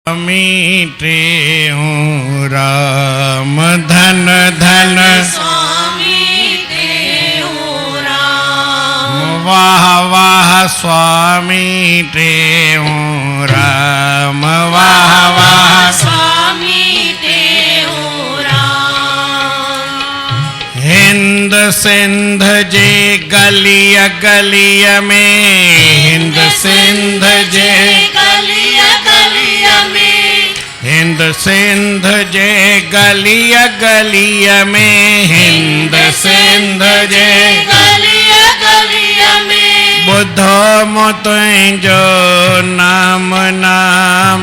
मीठे हूँ राम धन धन स्वामी ते हूँ राम। वाह वाह स्वामी ते हूँ राम वाह वाह स्वामी ते हूँ राम। हिंद सिंध जे गलिय गलिय में हिंद सिंध जे गलिय गलिय में हिंद सिंध जे गलिय गलिय में हिंद सिंध जे गलिय गलिय में बुद्धो मुतुंजो नाम नाम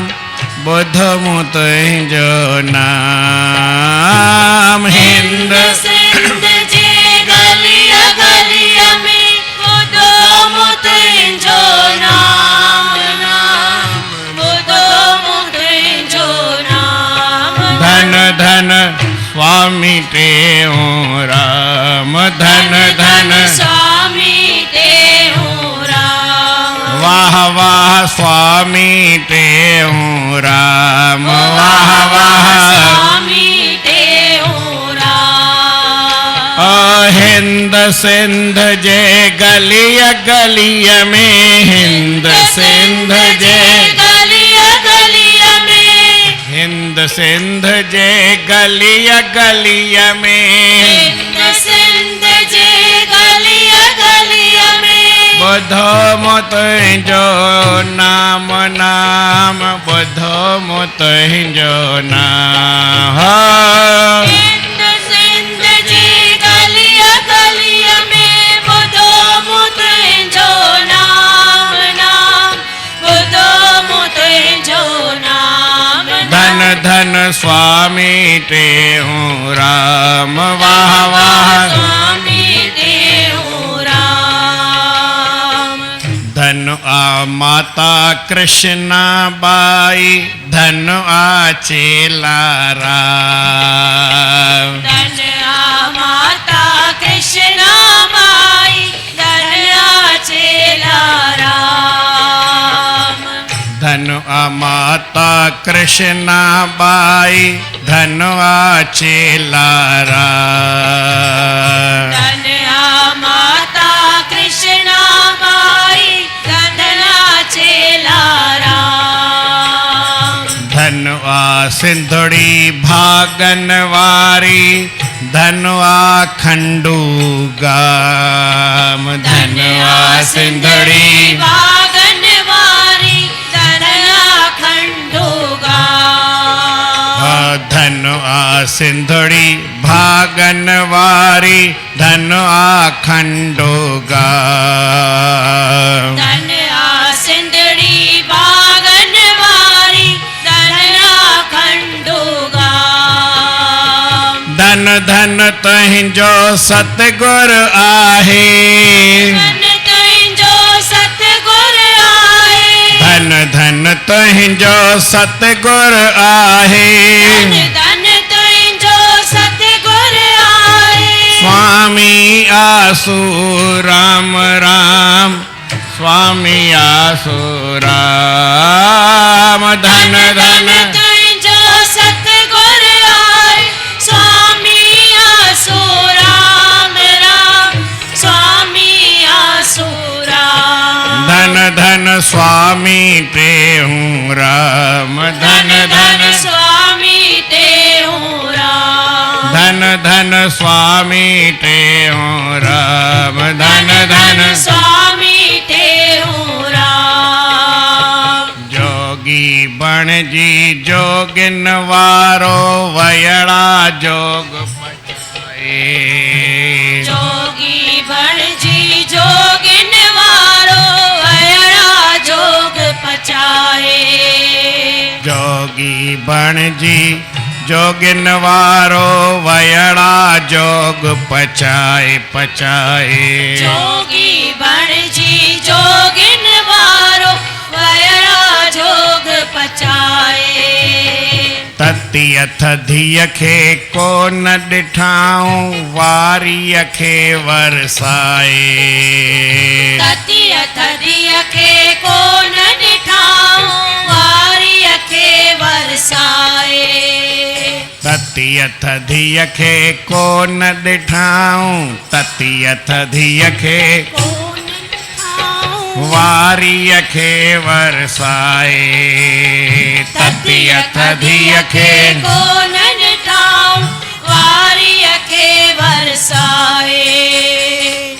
बुद्धो मुतुंजो नाम हिंद सिंध जे गलिय गलिय में बुद्धो मुतुंजो नाम नाम बुद्धो मुतुंजो नाम। धन धन स्वामी ते हूँ राम धन धन स्वामी ते हूँ राम। वाह वाह स्वामी ते हूँ राम वाह वाह स्वामी ते हूँ राम। हिंद सिंध जे गलिय गलिय में हिंद सिंध जे गलिय गलिय में हिंद सिंध जे गलिय गलिय में हिंद सिंध जे गलिय गलिय में बुद्धो मुतुंजो नाम नाम बुद्धो मुतुंजो नाम हिंद सिंध जे गलिय गलिय में बुद्धो मुतुंजो नाम नाम बुद्धो मुतुंजो नाम। धन धन स्वामी ते हूँ राम वाह वाह स्वामी ते हूँ राम। धन आ माता कृष्णा बाई धन आ चेला राम धन आ माता कृष्णा माई धन आ चेला राम। धन आ माता कृष्णा बाई धन आ चेला राम धन आ माता कृष्णा माई धन आ चेला राम। धन आ सिंधुड़ी भागन वारी धन आ खंडू गाम धन आ सिंधुड़ी भागन वारी धन आ खंडूगा। धन आ सिंधुड़ी भागन वारी धन आ खंडू गाम धन आ सिंधड़ी भागन वारी धन आ खंडूगा। धन धन तुंहिंजो सतगुर आहे धन तुंहिंजो सतगुर आहे धन धन तुंहिंजो सतगुर आहे धन तुंहिंजो सतगुर आहे। स्वामी आसू राम राम स्वामी आसू राम धन धन तुंहिंजो सतगुर आहे। स्वामी आसू राम राम स्वामी आसू राम। धन धन स्वामी ते हूँ राम धन धन स्वामी ते हूँ राम। धन धन स्वामी ते हूँ राम धन धन स्वामी ते हूँ राम। जोगी बण जी जोगिन वारो वयड़ा जोग पचाए जोगी बण जी जोगिन वारो अयड़ा जोग पचाए। जोगी बण जी जोगिन वारो वयड़ा जोग पचाए पचाए जोगी बण जी जोगिन वारो अयड़ा जोग पचाए। ततीय थधीअ खे को न ॾिठाऊं वारीअ खे वरसाए ततीय थधीअ खे को न ॾिठाऊं वारीअ खे ततियथ धीअ खे को न ॾिठाऊं, ततियथ धीअ खे कोन ठाऊं, वारीअ खे वरसाए, ततियथ धीअ खे कोन ठाऊं, वारीअ खे वरसाए।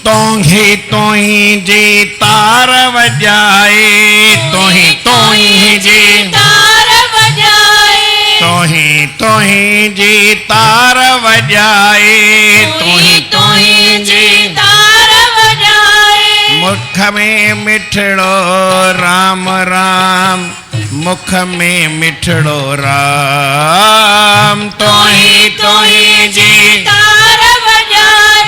तोही तोही जी तार वॼाए, तोही तोही जी तार वॼाए, तोही तोही जी तार वॼाए, तोही तोही जी तार वॼाए। मुख में मिठड़ो राम राम, मुख में मिठड़ो राम, तोही तोही जी तार वॼाए,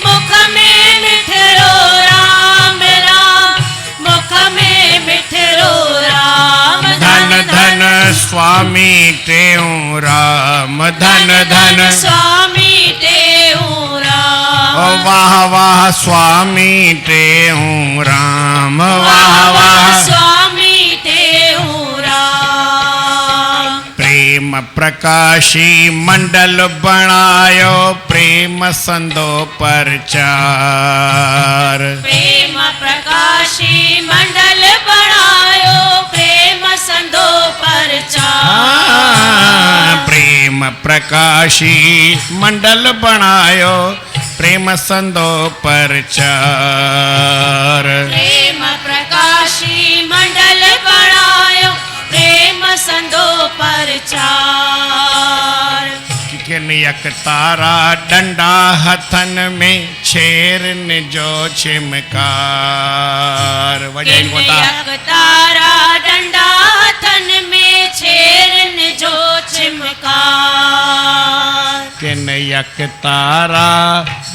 मुख में मिठड़ो राम राम, मुख में मिठड़ो राम। धन धन स्वामी टेऊं राम, धन धन स्वामी टेऊं राम। ओ वाह वाह स्वामी टेऊं राम, वाह वाह स्वामी टेऊं राम। प्रेम प्रकाशी मंडल बणायो, प्रेम संदो परचार, प्रेम प्रकाशी मंडल बणायो, प्रेम संदो परचार। प्रेम प्रकाशी मंडल बणायो, प्रेम संदो परचार, प्रेम प्रकाशी मंडल बणायो, प्रेम संदो परचार। किनियक तारा डंडा हथन में, छेरन जो छिमकार, वजह इनको किनियक तारा डंडा हथन में, छेरन जो छिमकार। किनियक तारा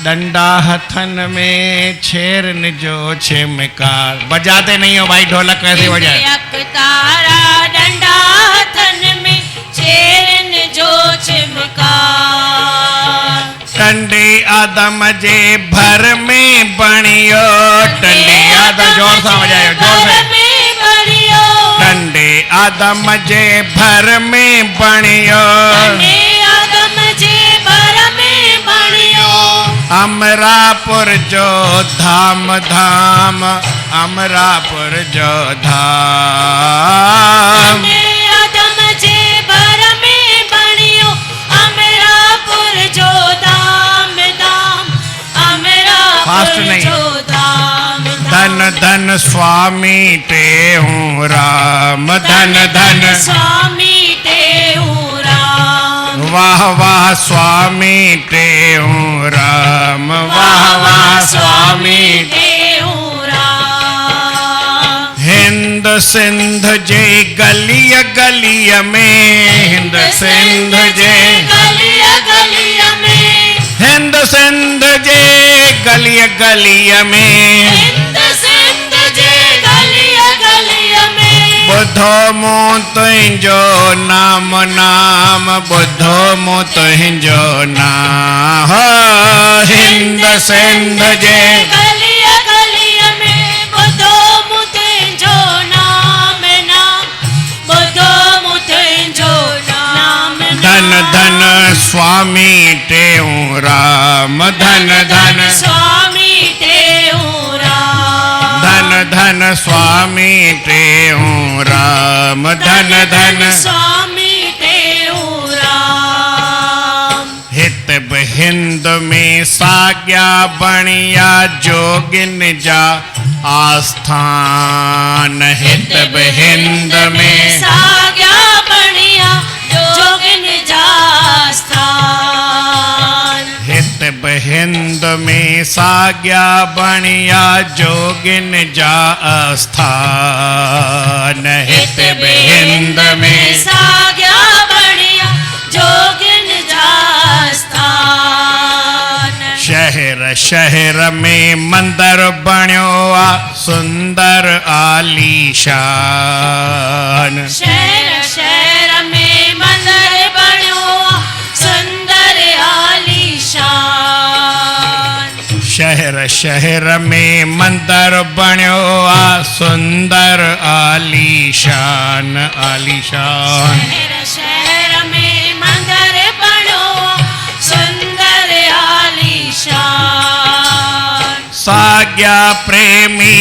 डंडा हथन में, छेरन जो छिमकार। बजाते नहीं हो भाई ढोलक, कैसे बजाए? किनियक तारा डंडा हथन में, छेरन जो छिमकार। टंडे आदम जे भर में बणियो, टंडे आदम जोर से बजायो, जोर से। टंडे आदम जे भर में बणियो, अमरापुर जो धाम धाम, अमरापुर जो धाम। फास्ट नहीं। धन धन स्वामी टेऊं राम, धन धन स्वामी टेऊं राम। वाह वाह स्वामी टेऊं राम, वाह वाह स्वामी टेऊं राम। हिंद सिंध जे गलिय गलिय में, हिंद सिंध जे गलिय गलिय में, हिंद सिंध जे गलिय गलिय में, हिंद सिंध जे गलिय गलिय में। बुधो मूं तुंहिंजो नाम नाम, बुधो मूं तुंहिंजो नाम, हिंद सिंध जे गलिय गलिय में, बुधो मूं तुंहिंजो नाम नाम, बुधो मूं तुंहिंजो नाम नाम। धन धन स्वामी टेऊं राम, धन धन स्वामी टेऊं राम। धन धन स्वामी टेऊं राम, धन धन स्वामी टेऊं राम। हित बि हिंद में साॻिया बणिया, जोगिन जा आस्थान, हित बि हिंद में साॻिया बणिया, जोगिन जा स्थान। हित बि हिंद में साॻिया बणिया, जोगिन जा आस्थान, हित बि हिंद में साॻिया बणिया, जोगिन जा स्थान। शहर शहर में मंदिर बणियो आ, सुंदर आलीशान, शहर शहर में मंदिर बणियो, सुंदर आलीशान। शहर शहर में मंदिर बणियो आ, सुंदर आलीशान, आलीशान। शहर शहर में मंदिर बणियो, साग्या प्रेमी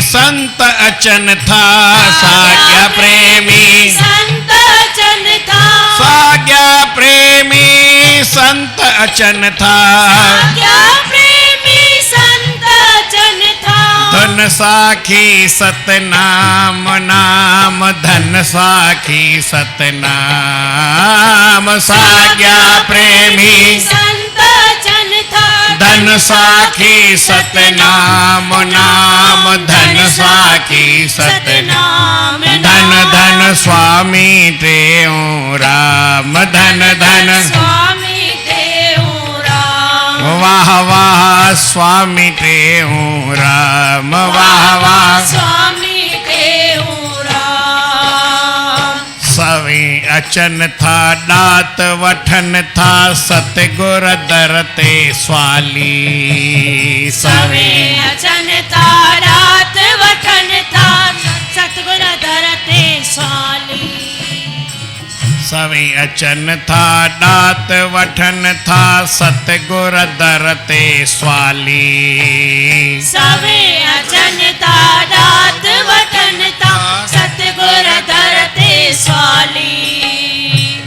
संत अचन था, साग्या प्रेमी संत अचन था, साग्या प्रेमी संत अचन था, साग्या प्रेमी संत अचन था। धन साखी सतनाम नाम, धन साखी सतनाम, साग्या प्रेमी संत अचन था, धन साखी सतनाम नाम, धन साखी सतनाम, धन धन स्वामी तेऊ राम, धन धन स्वामी तेऊ राम, वाह वाह स्वामी तेऊ राम, वाह वाह स्वामी तेऊ राम। सवी अचन था दात वठन था, सतगुर दरते स्वाली, सवे अचन था रात वठन था, सतगुर दरते स्वाली। सवी अचन था दात वठन था, सतगुर दरते स्वाली, सवे अचन था दात वठन था, सतगुर दरते स्वाली।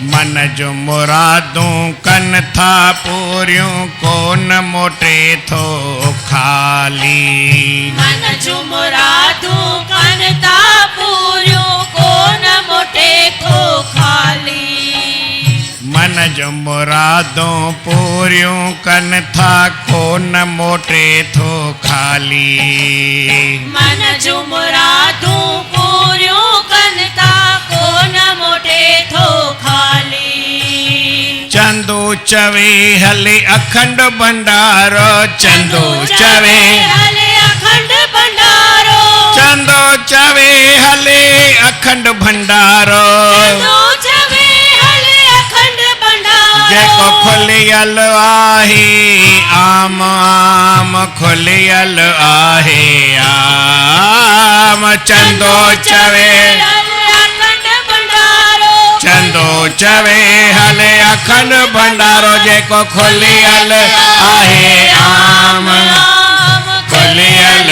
मन जो मुरादों कन था पूरियों को न मोटे थो खाली, मन झुमराधू कनता पूरियों को न मोटे को खाली। मन जो मुरादों पूरियों कन था को न मोटे थो खाली, मन झुमराधू पूरियों कनता को न मोटे थो खाली। चंदू चवे हले अखंड भंडारो, चंदू चवे हले अखंड भंडारो, चंदो चवे हले अखंड भंडारो, चंदो चवे हले अखंड भंडारो। जेको खुलियल आहे आम आम, खुलियल आहे आम, चंदो चवे अखंड भंडारो, चंदो चवे हले अखंड भंडारो, जेको खुलियल आहे आम, खुलियल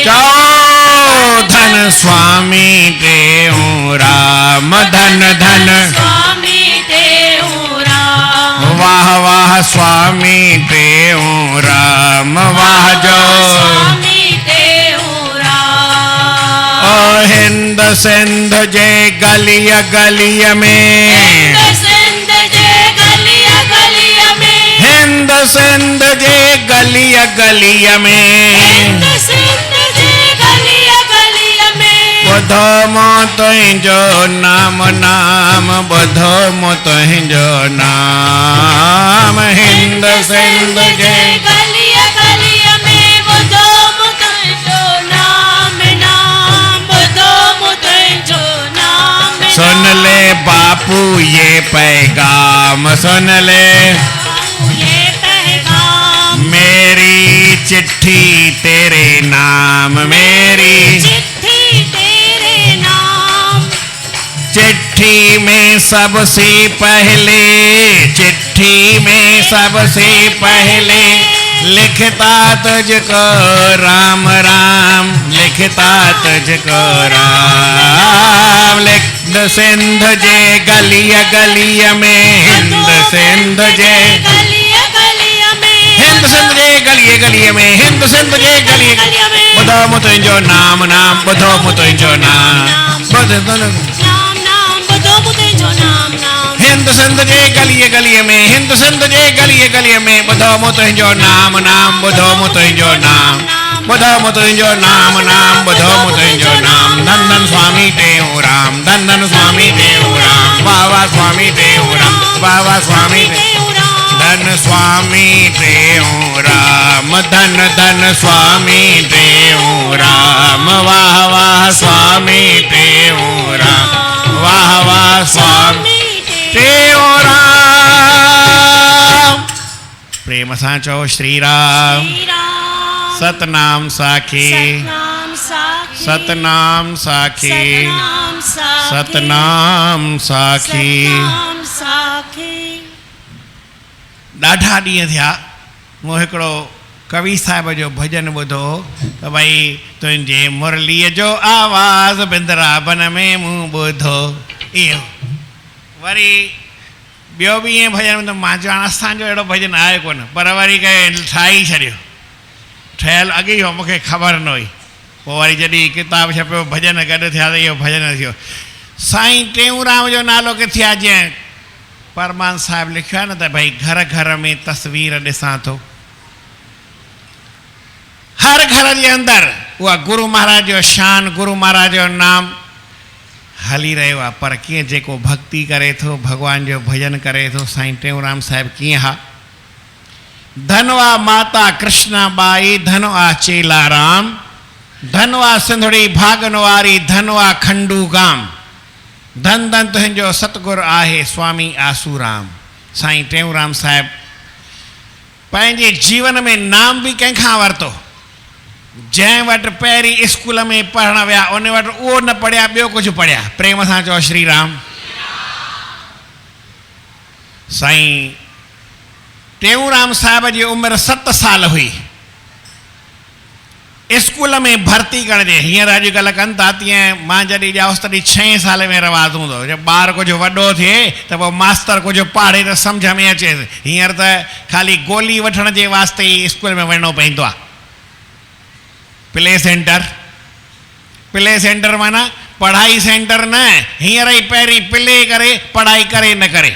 चओ धन स्वामी तेऊ राम, धन धन स्वामी तेऊ राम, वाह वाह स्वामी तेऊ राम, वाह जो स्वामी तेऊ राम। ओ हिंद सिंध जे गलिय गलिय में, हिंद सिंध जे गलिय गलिय में, हिंद सिंध जे गलिय गलिय में, हिंद सिंध जे गलिय गलिय में। बुधो मो तुंहिंजो नाम नाम, बुधो मो तुंहिंजो नाम, हिंद सिंध जे गलिय गलिय में, बुधो मुतुंजो नाम नाम, बुधो मुतुंजो नाम नाम। सुन ले बापू ये पैगाम, सुन ले ये पैगाम, मेरी चिट्ठी तेरे नाम, मेरी चिट्ठी तेरे नाम। चिट्ठी में सबसे पहले, चिट्ठी में सबसे पहले लिखता तुझको राम राम, लिखता तुझको राम। हिंद सिंध जे गलिय गलिय में, हिंद सिंध जे गलिय गलिय में, हिंद सिंध जे गलिय गलिय में, हिंद सिंध जे गलिय गलिय में। ॿुधो मूं तुंहिंजो नाम नाम, ॿुधो मूं तुंहिंजो नाम, नाम नाम, बुधो मुतुंजो नाम नाम। हिंद सिंध जे गलिय गलिय में, हिंद सिंध जे गलिय गलिय में, ॿुधो मूं तुंहिंजो नाम नाम, ॿुधो मूं तुंहिंजो नाम, ॿुधो मूं तुंहिंजो नाम नाम, ॿुधो मूं तुंहिंजो नाम। धन धन स्वामी टेऊराम, धन धन स्वामी टेऊराम, वाह वाह स्वामी टेऊराम, वाह वाह स्वामी धन स्वामी टेऊराम, धन धन स्वामी टेऊराम, वाह वाह स्वामी टेऊराम, वाह वाह स्वामी टेऊराम। प्रेम सां चओ श्री राम, सतनाम साखी, सतनाम साखी, सतनाम साखी, सतनाम साखी, सतनाम साखी। सतनाम साखी। ॾाढा ॾींहं थिया मूं हिकिड़ो कवि साहिब जो भजन ॿुधो त भई तुंहिंजे मुरलीअ जो आवाज़ बिंद्राबन में मूं ॿुधो। इहो वरी ॿियो बि ईअं भॼन त मां चवां असांजो अहिड़ो भॼन आहे कोन, पर वरी कंहिं ठाहे छॾियो, ठहियलु अॻे ई हो, मूंखे ख़बर न हुई। पोइ वरी जॾहिं किताबु छपियो भॼन गॾु थिया त इहो भॼन थियो। साईं टेऊंराम जो नालो किथे आहे? जीअं परमान साहिबु लिखियो आहे न त भई घर घर में तस्वीर ॾिसां थो, हर घर जे अंदरि उहा गुरू महाराज जो शान, गुरू महाराज जो नाम हली रहियो आहे। पर कीअं जेको भक्ति करे थो, भॻवान जो भजन करे थो, साईं टेऊंराम साहिबु कीअं हा? धनवा माता कृष्णा बाई, धनवा चेलाराम, धनवा सिंधड़ी भागन वारी, धनवा खंडू गाम, धन धन तुंहिंजो सतगुरु आहे स्वामी आसूराम। साईं टेऊंराम साहिबु पंहिंजे जीवन में नाम बि कंहिंखां वरितो। जंहिं वटि पहिरीं स्कूल में पढ़णु विया उन वटि उहो न पढ़िया, ॿियो कुझु पढ़िया। प्रेम सां चओ श्री राम। साईं टेऊंराम साहिब जी उमिरि 7 साल हुई स्कूल में भर्ती करण जे। हींअर अॼुकल्ह कनि था, तीअं मां जॾहिं ॼाउसि तॾहिं 6 साल में रवाज़ हूंदो। जब ॿार कुझु वॾो थिए त पोइ मास्तर कुझु पढ़े त सम्झ में अचे। हींअर त ख़ाली गोली वठण जे वास्ते ई स्कूल में वञिणो पवंदो आहे। प्ले सेंटर, प्ले सेंटर माना पढ़ाई सेंटर न। हींअर ई पहिरीं प्ले करे, पढ़ाई करे न करे।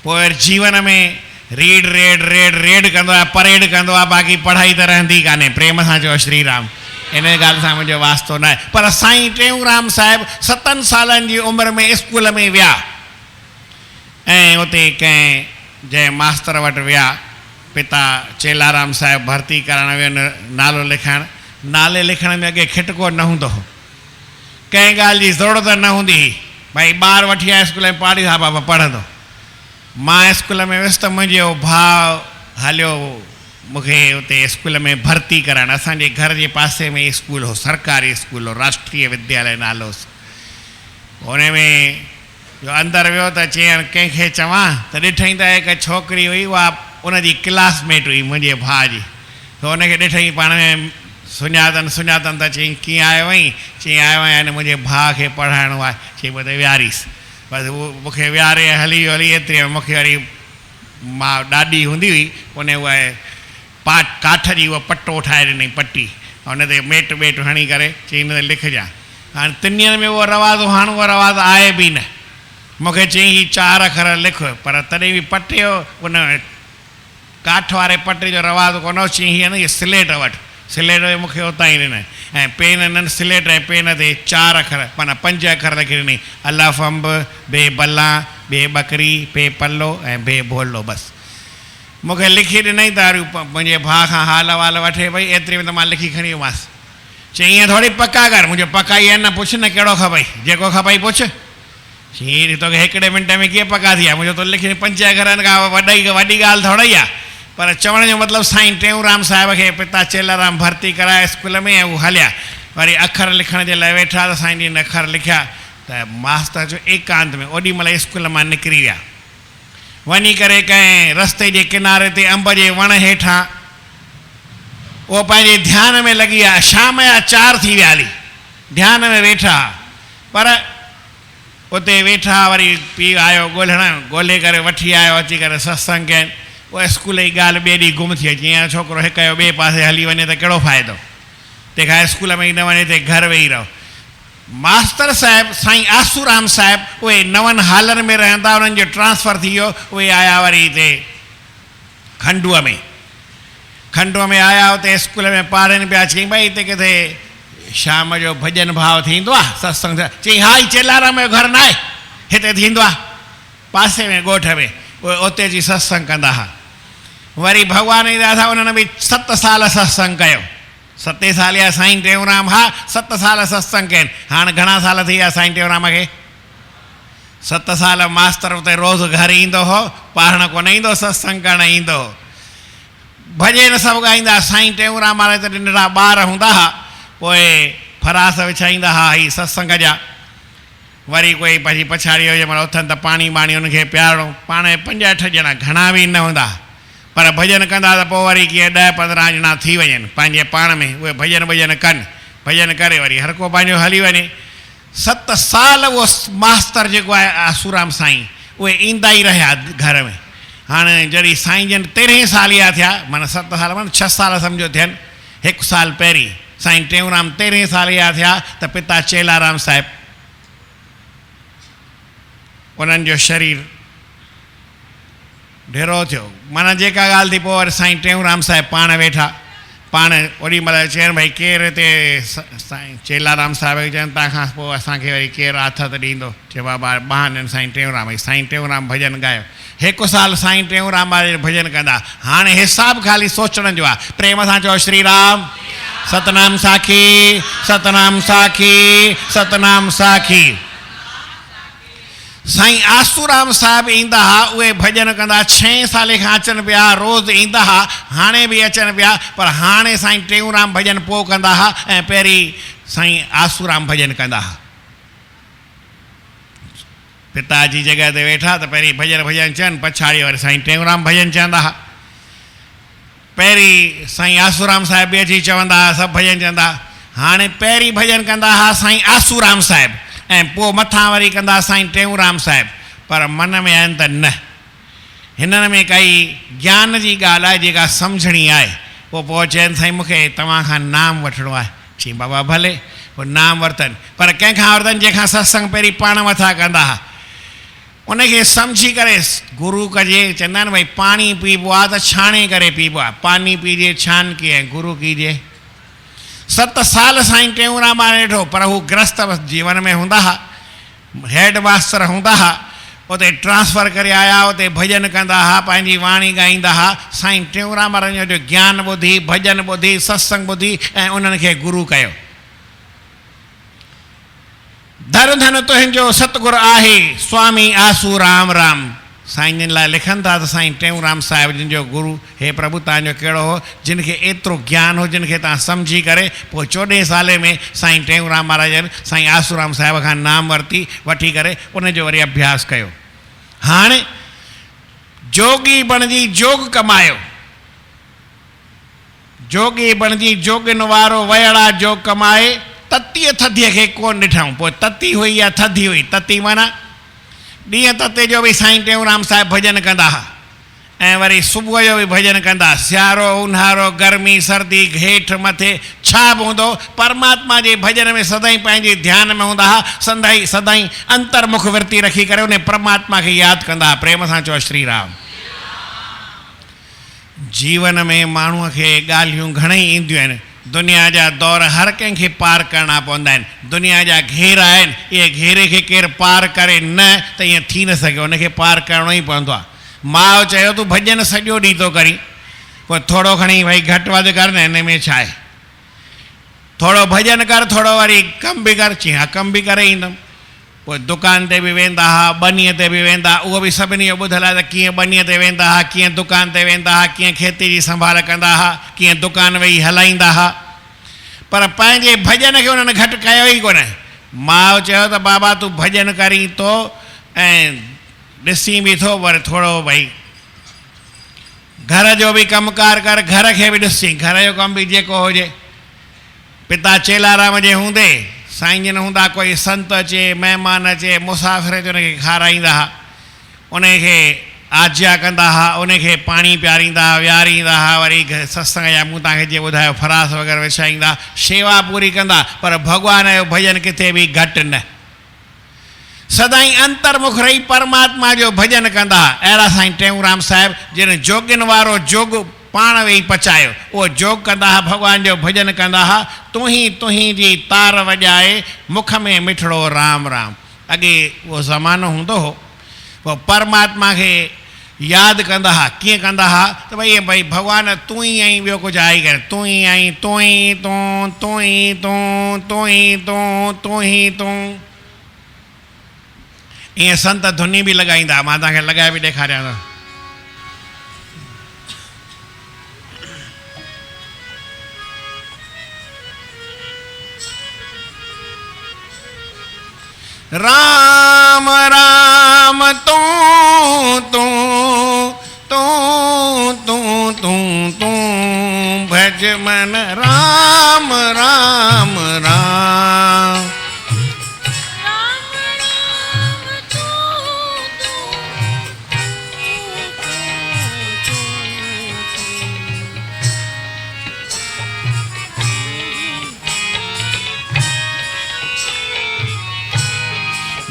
पोइ जीवन में रीड रेड रेड रेड कंदो आहे, परेड कंदो आहे, बाक़ी पढ़ाई त रहंदी कान्हे। प्रेम सां चओ श्री राम। इन ॻाल्हि सां मुंहिंजो वास्तो न आहे। पर साईं टेऊंराम साहिबु 7 सालनि जी उमिरि में स्कूल में विया ऐं उते कंहिं जंहिं मास्तर वटि विया, पिता चेलाराम साहिबु भर्ती करणु वियो नालो लिखाइणु। नाले लिखण में अॻे खिटको न हूंदो हो, कंहिं ॻाल्हि जी ज़रूरत न हूंदी हुई। भई ॿार वठी आया स्कूल में, पाड़ी हा बाबा पढ़ंदो। मां स्कूल में वियुसि त मुंहिंजो भाउ हलियो मूंखे उते स्कूल में भर्ती कराइणु। असांजे घर जे पासे में स्कूल हो, सरकारी स्कूल हो, राष्ट्रीय विद्यालय नालो हुओ। हुन में जो अंदरि वियो त चयनि कंहिंखे चवां त ॾिठईं त हिकु छोकिरी हुई, उहा उनजी क्लासमेट हुई मुंहिंजे भाउ जी। त हुनखे ॾिठईं, पाण में सुञातनि त चयईं कीअं आयो आहीं? चयईं आयो आहियां अने मुंहिंजे भाउ खे पढ़ाइणो आहे। चई पोइ त वियारीसि। बसि उहो मूंखे वियारे हली एतिरे में मूंखे वरी मां ॾाॾी हूंदी हुई, उन उहा काठ जी उहा पटो ठाहे ॾिनई, पटी, हुन ते मेट ॿेट हणी करे चई हिन ते लिखजांइ। हाणे 3 ॾींहंनि में उहो रवाज़, हाणे उहो रवाज़ आहे बि न। मूंखे चयईं ही 4 अखर लिख, पर तॾहिं बि पटे जो उन काठ वारे पटे जो रवाज़ कोन हो। चयईं हीअ न इहे स्लेट वटि, स्लेट मूंखे उतां ई ॾिनई ऐं पेन न स्लेट ऐं पेन ते 4 अखर माना 5 अखर लिखी ॾिनई। अलफ अंब, बे बल्ला, बे बकरी, बे पल्लो ऐं बे बोलो। बसि मूंखे लिखी ॾिनई त वरी मुंहिंजे भाउ खां हाल वाल वठे भई, एतिरे में त मां लिखी खणी वियोमांसि। चई ईअं थोरी पका कर, मुंहिंजो पका ई आहे न, पुछ न कहिड़ो खपई, जेको खपई पुछ। चई तोखे 1 मिंट में कीअं पका थी आहे? मुंहिंजो तो लिखी 5 अखरनि खां वॾी ॻाल्हि थोरी आहे। पर चवण जो मतिलबु साईं टेऊंराम साहिब खे पिता चेलाराम भर्ती कराए स्कूल में ऐं उहे हलिया। वरी अखर लिखण जे लाइ वेठा त साईं जिन अखर लिखिया त मास्तर जो एकांत में ओॾी महिल स्कूल मां निकिरी विया। वञी करे कंहिं रस्ते जे किनारे ते अंब जे वण हेठां उहो पंहिंजे ध्यान में लॻी विया। शाम जा 4 थी विया हली, ध्यान में वेठा। पर उते वेठा, वरी पीउ आयो ॻोल्हण, ॻोल्हे करे वठी आयो, अची करे सत्संग कयनि। उहा स्कूल जी ॻाल्हि ॿिए ॾींहुं गुम थी वई। जीअं छोकिरो हिक जो ॿिए पासे हली वञे त कहिड़ो फ़ाइदो, तंहिंखां स्कूल में ई न वञे त घर वेही रहो। मास्तर साहिबु साईं आसूराम साहिबु उहे 9 हालनि में रहंदा, उन्हनि जो ट्रांसफ़र थी वियो। उहे आया वरी हिते खंडूअ में आया, उते स्कूल में पाढ़नि पिया। चई भई हिते किथे शाम जो भॼन भाव थींदो आहे, सत्संग? चई हा, ई चेलाराम जो घर न आहे, हिते थींदो आहे पासे में ॻोठ में। उहे उते जी सत्संग कंदा हुआ। वरी भॻवान जी दया सां उन्हनि बि 7 साल सत्संग कयो। 7 साल या साईं टेऊंराम, हा 7 साल सत्संग कयनि। हाणे घणा साल थी विया साईं टेऊंराम खे? 7 साल मास्तर उते रोज़ घर ईंदो हो, पढ़ण कोन ईंदो, सत्संग करणु ईंदो हो। भॼन सभु ॻाईंदा। साईं टेऊंराम वारे त नंढड़ा ॿार हूंदा हुआ, पोइ फरास विछाईंदा हुआ ही सत्संग जा। वरी कोई पंहिंजी पछाड़ी हुजे, माना उथनि त पाणी वाणी हुनखे पियारणो। पाण 5-8 ॼणा, घणा बि न हूंदा। पर भजन कंदा त पोइ वरी कीअं 10-15 ॼणा थी वञनि पंहिंजे पाण में उहे भजन कनि भजन करे वरी हर को पंहिंजो हली वञे। 7 साल उहो मास्तर जेको आहे आसूराम साईं उहे ईंदा ई रहिया घर में। हाणे जॾहिं साईं जन 13 साल जा थिया माना 7 साल माना 6 साल सम्झो थियनि। 1 साल पहिरीं साईं टेऊंराम 13 साल जा थिया त पिता चेलाराम साहिब उन्हनि जो शरीर ढेरो थियो। माना जेका ॻाल्हि थी पोइ वरी साईं टेऊंराम साहिब पाण वेठा पाण ओॾी महिल चवनि भई केरु हिते साईं चेलाराम साहिब चवनि तव्हांखां पोइ असांखे वरी केरु हथ त ॾींदो। चए बाबा बहाननि साईं टेऊंराम भई साईं टेऊंराम भॼन ॻायो। 1 साल साईं टेऊंराम वारे भॼन कंदा। हाणे हिसाबु ख़ाली सोचण जो आहे। प्रेम सां चओ श्री राम सतनाम साखी सतनाम साखी सतनाम साखी। साईं आसूराम साहिब ईंदा हुआ उहे भॼन कंदा। 6 साले खां अचनि पिया रोज़ ईंदा हुआ हाणे बि अचनि पिया पर हाणे साईं टेऊंराम भॼन पोइ कंदा हुआ ऐं पहिरीं साईं आसूराम भॼन कंदा हुआ। पिता जी जॻह ते वेठा त पहिरीं भॼन चवनि पछाड़ी वरी साईं टेऊंराम भॼन चवंदा हुआ। पहिरीं साईं आसूराम साहिब बि अची चवंदा हुआ सभु भॼन चवंदा। हाणे पहिरीं भॼन कंदा हुआ साईं आसूराम साहिब ऐं पोइ मथां वरी कंदा साईं टेऊंराम साहिब। पर मन में आहिनि त न हिननि में काई ज्ञान जी ॻाल्हि आहे जेका सम्झणी आहे। पोइ चवनि साईं मूंखे तव्हां खां नाम वठिणो आहे। चई बाबा भले पोइ नाम वरितनि पर कंहिंखां वरितनि जंहिंखां सत्संग पहिरीं पाण मथां कंदा हुआ। उनखे सम्झी करे गुरू कजे। चवंदा आहिनि भई पाणी पीबो आहे त छाणे करे पीबो आहे। पानी पीजे छान के ऐं गुरू कीजे। 7 साल साईं टेऊंराम वेठो पर हू ग्रस्त जीवन में हूंदा हुआ। हेड मास्टर हूंदा हुआ उते ट्रांसफर करे आया उते भॼन कंदा हुआ पंहिंजी वाणी ॻाईंदा हुआ। साईं टेऊंराम वारनि जो ज्ञान ॿुधी भॼन ॿुधी सत्संग ॿुधी ऐं उन्हनि खे गुरू कयो। धन धन तुंहिंजो सतगुरु आहे स्वामी आसूराम राम। साईं जिन लाइ लिखनि था त साईं टेऊंराम साहिब जिन जो गुरू हे प्रभु तव्हांजो कहिड़ो हो जिन खे एतिरो ज्ञान हो जिन खे तव्हां सम्झी करे पोइ 14 साले में साईं टेऊंराम महाराजनि साईं आसूराम साहिब खां नाम वठी करे उनजो वरी अभ्यास कयो। हाणे जोगी बणिजी जोग कमायो। जोगी बणिजी जोगिन वारो वयड़ा जोग कमाए। ततीअ थधीअ खे कोन ॾिठऊं। पोइ तती हुई या थधी हुई। तती माना ॾींहं तते जो बि साईं टेऊंराम साहिब भॼन कंदा हुआ ऐं वरी सुबुह जो बि भॼन कंदा। सियारो ऊन्हारो गर्मी सर्दी हेठि मथे छा बि हूंदो परमात्मा जे भॼन में सदाईं पंहिंजे ध्यान में हूंदा हुआ। सदाईं अंतर्मुख वृत्ति रखी करे उन परमात्मा खे यादि कंदा। प्रेम सां चओ श्री राम। जीवन में माण्हूअ खे ॻाल्हियूं घणेई ईंदियूं आहिनि। दुनिया जा दौर हर कंहिंखे पार करणा पवंदा आहिनि। दुनिया जा घेर आहिनि इहे घेरे खे केरु पार करे न त ईअं थी न सघे उनखे पार करिणो ई पवंदो आहे। माउ चयो तूं भॼन सॼो ॾींहुं थो करी पोइ थोरो खणी भई घटि वधि कर न हिन में छा आहे। थोरो भॼन कर थोरो वरी कमु बि कर। चई हा कमु बि करे ईंदुमि। पोइ दुकान ते बि वेंदा हुआ बनीअ ते बि वेंदा। उहो बि सभिनी जो ॿुधल आहे त कीअं बनीअ ते वेंदा हुआ कीअं दुकान ते वेंदा हुआ कीअं खेती जी संभाल कंदा हुआ कीअं दुकान वेही हलाईंदा हुआ। पर पंहिंजे भॼन खे उन्हनि घटि कयो ई कोन। माउ चयो त बाबा तूं भॼन करी थो ऐं ॾिसी बि थो वरी थोरो भई घर जो बि कमुकार कर घर खे बि ॾिसी घर जो कमु बि जेको हुजे। पिता चेलाराम जे हूंदे साईं जन हूंदा कोई संत अचे महिमान अचे मुसाफ़िर अचे उनखे खाराईंदा हुआ उनखे आज्ञा कंदा हुआ उनखे पाणी पीआरींदा हुआ विहारींदा हुआ। वरी सत्संग जा मूं तव्हांखे जीअं ॿुधायो फरास वग़ैरह विछाईंदा शेवा पूरी कंदा। पर भॻवान जो भॼन किथे बि घटि न। सदाईं अंतर्मुख रही परमात्मा जो भॼन कंदा। अहिड़ा साईं टेऊंराम साहिब जिन जोगिन वारो जोग पाण वेही पचायो उहो जोग कंदा हुआ भॻवान जो भॼन कंदा हुआ। तुही जी तार वॼाए मुख में मिठड़ो राम राम। अॻे उहो ज़मानो हूंदो हो पोइ परमात्मा खे यादि कंदा हुआ। कीअं कंदा हुआ त भई भॻवान तूं ई आहीं ॿियो कुझु आहे करे तूं ई आहीं तूं ई तूं तूं ई तूं तूं ई तूं तूं ई तूं। ईअं संत धुनी बि लॻाईंदा। मां तव्हांखे लॻाए बि ॾेखारियां थो। राम राम तूं तूं तूं तूं मन राम राम राम। राम राम तू तू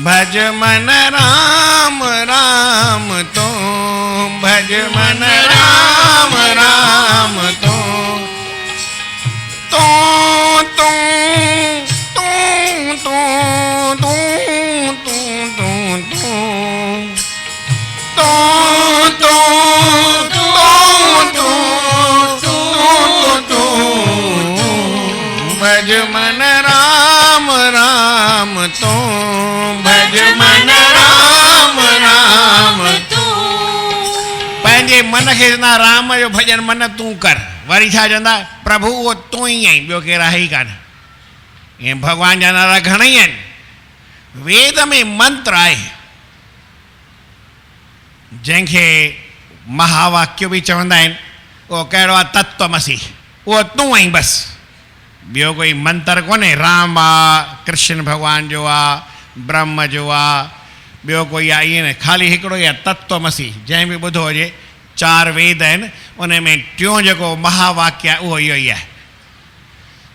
भज मन राम राम तू, भज मन राम राम तू, तू तू तू तू तू तू तू तू तू तू तू तू तू भज मन राम राम तू, भज मन राम राम तू। पंहिंजे मन खे चवंदा राम जो भॼन मन तूं कर। वरी छा चवंदा प्रभु उहो तूं ई आहीं, ॿियो केरु आहे ई कान। ईअं भॻवान जा नाला घणेई आहिनि। वेद में मंत्र आहे जंहिंखे महावाक्य बि चवंदा आहिनि। उहो कहिड़ो आहे तत्वमसी, उहो तूं आहीं बसि, ॿियो कोई मंत्र कोन्हे। राम आहे, कृष्ण भॻवान जो आहे, ब्रह्म जो आहे, ॿियो कोई आहे ईअं न। ख़ाली हिकिड़ो ई आहे तत्वमसी। जंहिं बि ॿुधो हुजे 4 वेद आहिनि, उन में टियों जेको महावाक्य आहे उहो इहो ई आहे।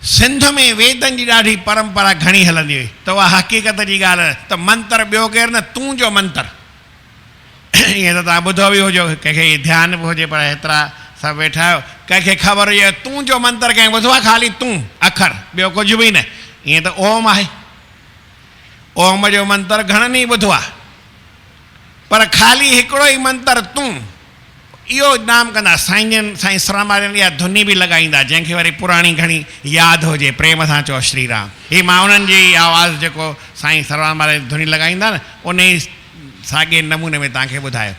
सिंध में वेदनि जी ॾाढी परंपरा घणी हलंदी हुई, त उहा हक़ीक़त जी ॻाल्हि आहे त मंत्र ॿियो केरु न, तूं जो मंत्र। ईअं त तव्हां ॿुधो बि हुजो, कंहिंखे ध्यानु बि हुजे, पर हेतिरा सभु वेठा आहियो, कंहिंखे ख़बर हुजे तूं जो मंत्र कंहिं ॿुधो आहे, ख़ाली तूं अखर, ॿियो कुझु बि न। ईअं त ओम आहे, ओम जो मंत्र घणनि ई ॿुधो आहे, पर ख़ाली हिकिड़ो ई मंत्र तूं, इहो नाम कंदा। साईं सरामारियन इहा धुनी बि लॻाईंदा, जंहिंखे वरी पुराणी घणी यादि हुजे, प्रेम सां चओ श्री राम। हीअ मां उन्हनि जी आवाज़ु जेको साईं सरामारियन धुनी लॻाईंदा न, उन ई साॻे नमूने में तव्हांखे ॿुधायो।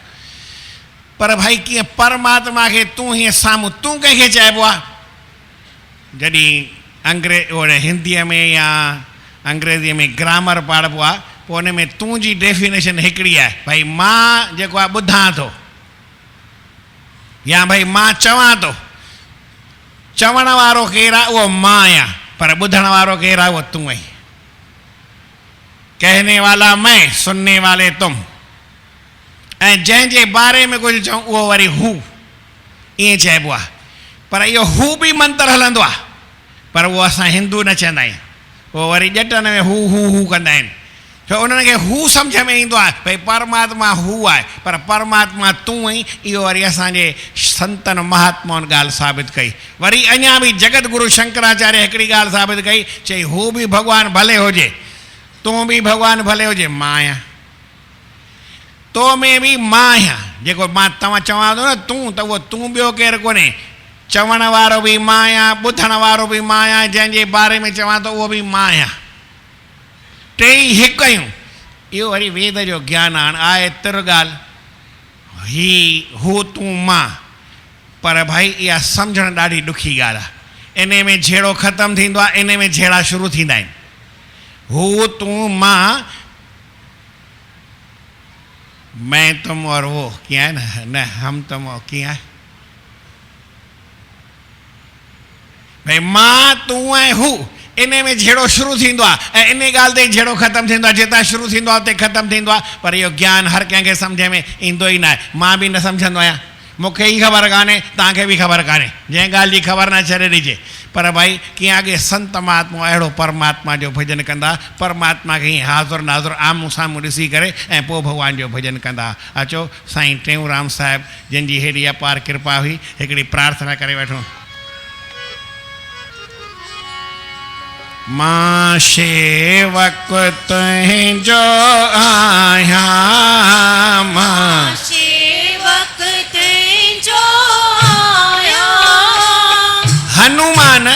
पर भाई कीअं परमात्मा खे तूं हीअं साम्हूं, तूं कंहिंखे चइबो आहे? जॾहिं हिंदीअ में या अंग्रेज़ीअ में ग्रामर पढ़िबो आहे, पोइ उन में तूं जी डेफिनेशन हिकिड़ी आहे, भई मां जेको आहे ॿुधां थो, या भई मां चवां थो। चवण वारो केरु आहे? उहो मां आहियां, पर ॿुधण वारो केरु आहे? उहो तूं आहीं। कहने वाला मैं, सुनने वाले तुम। ऐं जंहिंजे बारे में कुझु चऊं उहो वरी हू, ईअं चइबो आहे। पर इहो हू बि मंत्र हलंदो आहे, पर उहो असां हिंदू न चवंदा आहियूं। पोइ वरी ॼटनि में हू हू हू कंदा आहिनि, छो उन्हनि खे हू सम्झ में ईंदो आहे भई परमात्मा हू आहे, पर परमात्मा तूं आहीं। इहो वरी असांजे संतनि महात्माउनि ॻाल्हि साबित कई। वरी अञा बि जगत गुरु शंकराचार्य हिकिड़ी ॻाल्हि साबित कई, चई हू बि भॻवानु भले हुजे, तूं बि भॻवानु भले हुजे, मां आहियां। तो में बि मां आहियां। जेको मां तव्हां चवां थो न तूं, त उहो तूं ॿियो केरु कोन्हे। चवण वारो बि मां आहियां, ॿुधण वारो बि मां आहियां, जंहिंजे बारे में चवां थो उहो बि मां आहियां। टेई हिकु आहियूं। इहो वरी वेद जो ज्ञान आहे तिर ॻाल्हि, ही हू तूं मां। पर भाई इहा सम्झणु ॾाढी ॾुखी ॻाल्हि आहे। इन में झेड़ो ख़तमु थींदो आहे, इन में झेड़ा शुरू थींदा आहिनि। हू तूं मां, मैं तुम और वो, कीअं आहे न हम तुम और, कीअं आहे भई मां तूं ऐं हू, इन में झेड़ो शुरू थींदो आहे ऐं इन ॻाल्हि ते झेड़ो ख़तमु थींदो आहे। जितां शुरू थींदो आहे उते ख़तमु थींदो आहे। पर इहो ज्ञान हर कंहिंखे सम्झ में ईंदो ई न आहे। मां बि न सम्झंदो आहियां, मूंखे ई ख़बर कान्हे, तव्हांखे बि ख़बर कान्हे, जंहिं ॻाल्हि जी ख़बर न छॾे ॾिजे। पर भाई कीअं अॻे संत महात्मा अहिड़ो परमात्मा जो भॼन कंदा, परमात्मा खे हीअं हाज़ुर नाज़ुर आम्हूं साम्हूं ॾिसी करे ऐं पोइ भॻवान जो भॼन कंदा। अचो साईं टेऊंराम साहिबु जिन जी हेॾी अपार कृपा हुई, हिकिड़ी प्रार्थना करे वठूं। मां शेवक तुंहिंजो आहियां, मां सेवक तुंहिंजो आहियां। हनुमान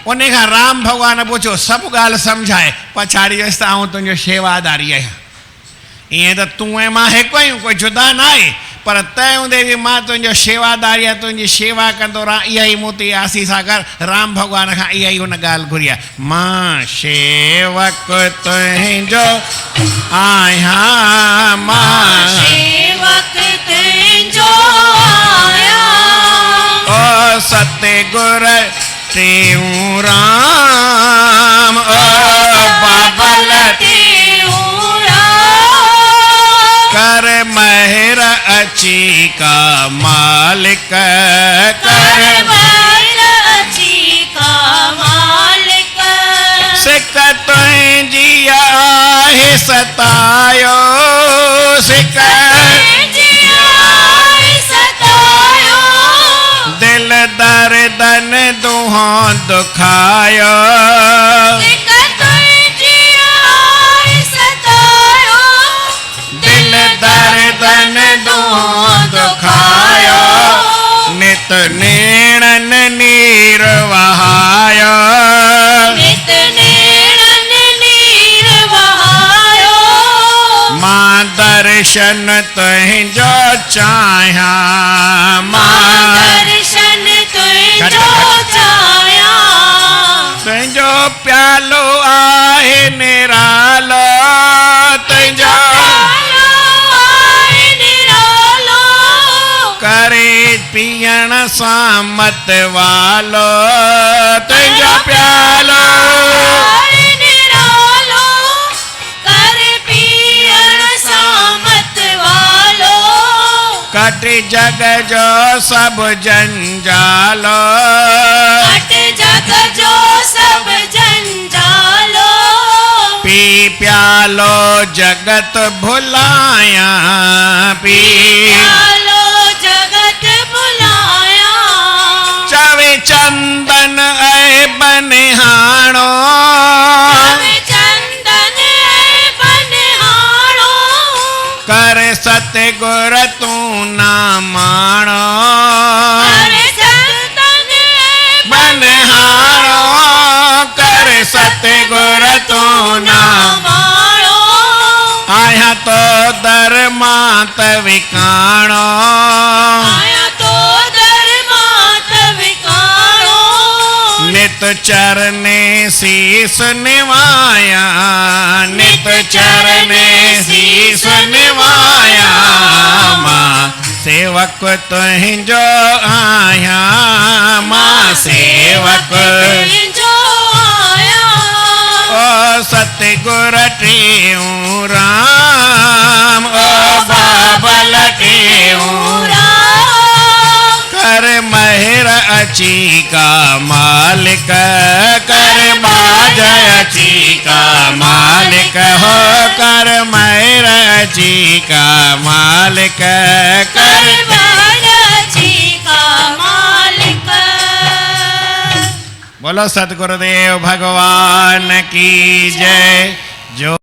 उन खां राम भॻवान पुछो, सभु ॻाल्हि सम्झाए, पछाड़ी वियुसि त आउं तुंहिंजो शेवादारी आहियां। ईअं त तूं ऐं मां हिकु आहियूं, कोई जुदा न आहे, पर तंहिं हूंदे बि मां तुंहिंजो शेवादारी आहियां, तुंहिंजी शेवा कंदो रहां। इहा ई मूं ते आसीसा कर। राम भॻवान खां इहा ई हुन ॻाल्हि घुरी आहे, मां शेवक तुंहिंजो आहियां, मां सेवक तुंहिंजो आहियां। ओ सते गुर तेऊ राम ओ बाबल कर महर अची का मालिक कर सिक तुंहिंजिया है सतायो सिक दिल दर्दन दुहों दुखायो दिल दर्दन दुहों दुखायो नित नेणन नीर वहायो मां दर्शन तुंहिंजो चाहियां तुंहिंजो प्यालो आहे निरालो तुंहिंजो करे पीअण सां मत वालो तुंहिंजो प्यालो कट जग जो सब जंजालो पी प्यालो जगत भुलाया पी चवे चंदन ऐ बनिहाणो कर सतगुर तू ना माणो बनिहाणो कर सतगुर तू ना आया तो दर मात विकाणो नित चरने शीस निवाया नित चरने शीस निवाया मां सेवक तुंहिंजो आया मां सेवक ओ सतगुर टेऊं राम ओ बाबल टेऊं कर महर अची का मालिक कर बाज अची का मालिक हो कर महर अची का मालिक कर बोलो सतगुरुदेव भगवान की जय। जो